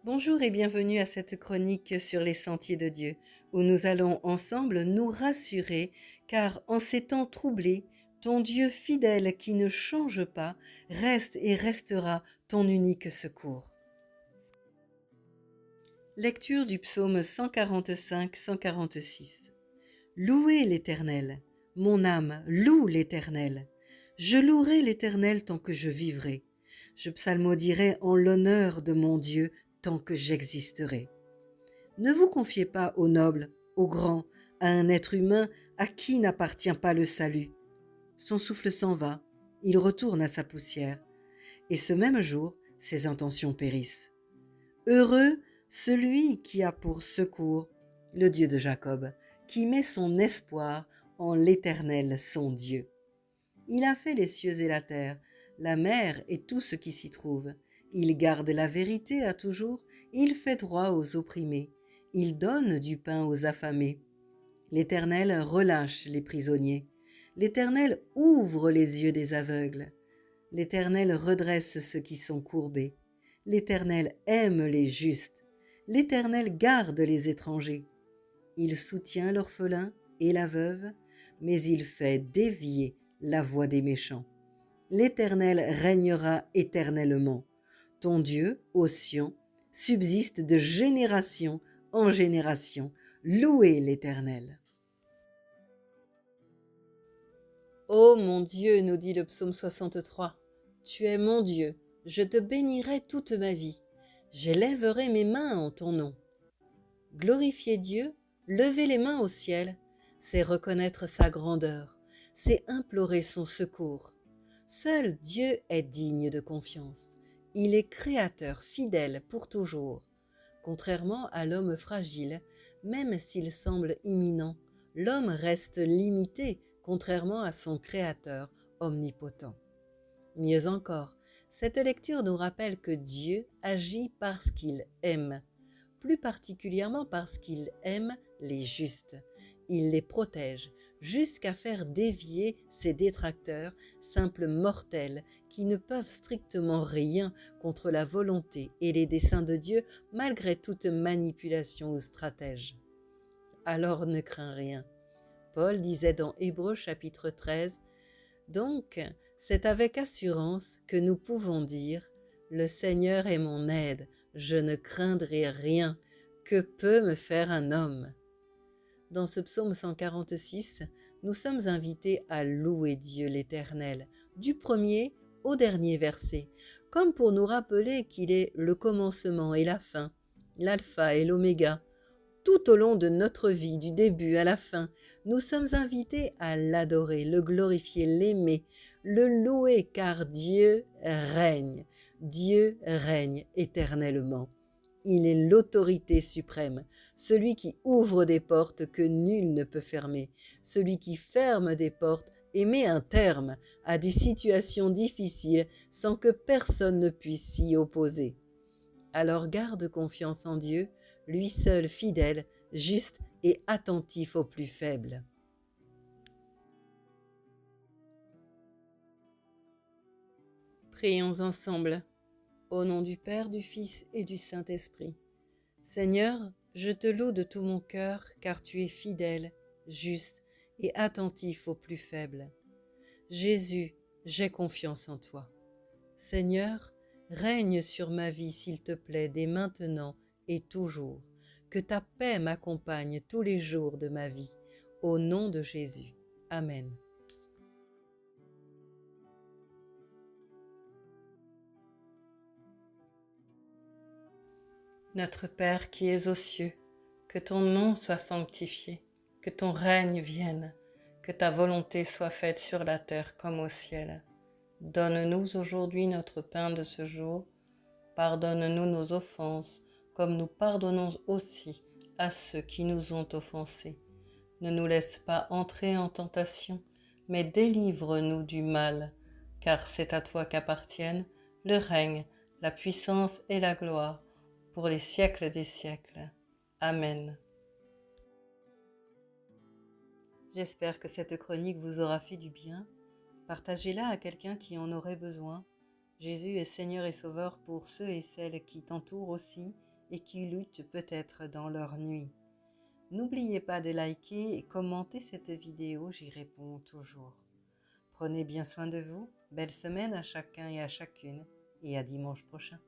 Bonjour et bienvenue à cette chronique sur les sentiers de Dieu, où nous allons ensemble nous rassurer, car en ces temps troublés, ton Dieu fidèle qui ne change pas reste et restera ton unique secours. Lecture du psaume 145-146. Louez l'Éternel, mon âme loue l'Éternel. Je louerai l'Éternel tant que je vivrai. Je psalmodierai en l'honneur de mon Dieu tant que j'existerai. Ne vous confiez pas aux nobles, aux grands, à un être humain à qui n'appartient pas le salut. Son souffle s'en va, il retourne à sa poussière, et ce même jour, ses intentions périssent. Heureux celui qui a pour secours le Dieu de Jacob, qui met son espoir en l'Éternel son Dieu. Il a fait les cieux et la terre, la mer et tout ce qui s'y trouve. Il garde la vérité à toujours, il fait droit aux opprimés, il donne du pain aux affamés. L'Éternel relâche les prisonniers, l'Éternel ouvre les yeux des aveugles, l'Éternel redresse ceux qui sont courbés, l'Éternel aime les justes, l'Éternel garde les étrangers. Il soutient l'orphelin et la veuve, mais il fait dévier la voie des méchants. L'Éternel régnera éternellement. Ton Dieu, ô Sion, subsiste de génération en génération. Louez l'Éternel. Ô mon Dieu, nous dit le psaume 63, tu es mon Dieu, je te bénirai toute ma vie. J'élèverai mes mains en ton nom. Glorifier Dieu, lever les mains au ciel, c'est reconnaître sa grandeur, c'est implorer son secours. Seul Dieu est digne de confiance. Il est créateur fidèle pour toujours. Contrairement à l'homme fragile, même s'il semble imminent, l'homme reste limité contrairement à son créateur omnipotent. Mieux encore, cette lecture nous rappelle que Dieu agit parce qu'il aime, plus particulièrement parce qu'il aime les justes. Il les protège jusqu'à faire dévier ses détracteurs, simples mortels qui ne peuvent strictement rien contre la volonté et les desseins de Dieu malgré toute manipulation ou stratège. Alors ne crains rien. Paul disait dans Hébreux chapitre 13, « Donc, c'est avec assurance que nous pouvons dire, le Seigneur est mon aide, je ne craindrai rien, que peut me faire un homme ?» Dans ce psaume 146, nous sommes invités à louer Dieu l'Éternel, du premier au dernier verset, comme pour nous rappeler qu'il est le commencement et la fin, l'alpha et l'oméga. Tout au long de notre vie, du début à la fin, nous sommes invités à l'adorer, le glorifier, l'aimer, le louer, car Dieu règne éternellement. Il est l'autorité suprême, celui qui ouvre des portes que nul ne peut fermer, celui qui ferme des portes et met un terme à des situations difficiles sans que personne ne puisse s'y opposer. Alors garde confiance en Dieu, lui seul fidèle, juste et attentif aux plus faibles. Prions ensemble, au nom du Père, du Fils et du Saint-Esprit. Seigneur, je te loue de tout mon cœur, car tu es fidèle, juste et attentif aux plus faibles. Jésus, j'ai confiance en toi. Seigneur, règne sur ma vie, s'il te plaît, dès maintenant et toujours. Que ta paix m'accompagne tous les jours de ma vie. Au nom de Jésus. Amen. Notre Père qui es aux cieux, que ton nom soit sanctifié, que ton règne vienne, que ta volonté soit faite sur la terre comme au ciel. Donne-nous aujourd'hui notre pain de ce jour. Pardonne-nous nos offenses, comme nous pardonnons aussi à ceux qui nous ont offensés. Ne nous laisse pas entrer en tentation, mais délivre-nous du mal, car c'est à toi qu'appartiennent le règne, la puissance et la gloire, pour les siècles des siècles. Amen. J'espère que cette chronique vous aura fait du bien. Partagez-la à quelqu'un qui en aurait besoin. Jésus est Seigneur et Sauveur pour ceux et celles qui t'entourent aussi et qui luttent peut-être dans leur nuit. N'oubliez pas de liker et commenter cette vidéo, j'y réponds toujours. Prenez bien soin de vous, belle semaine à chacun et à chacune, et à dimanche prochain.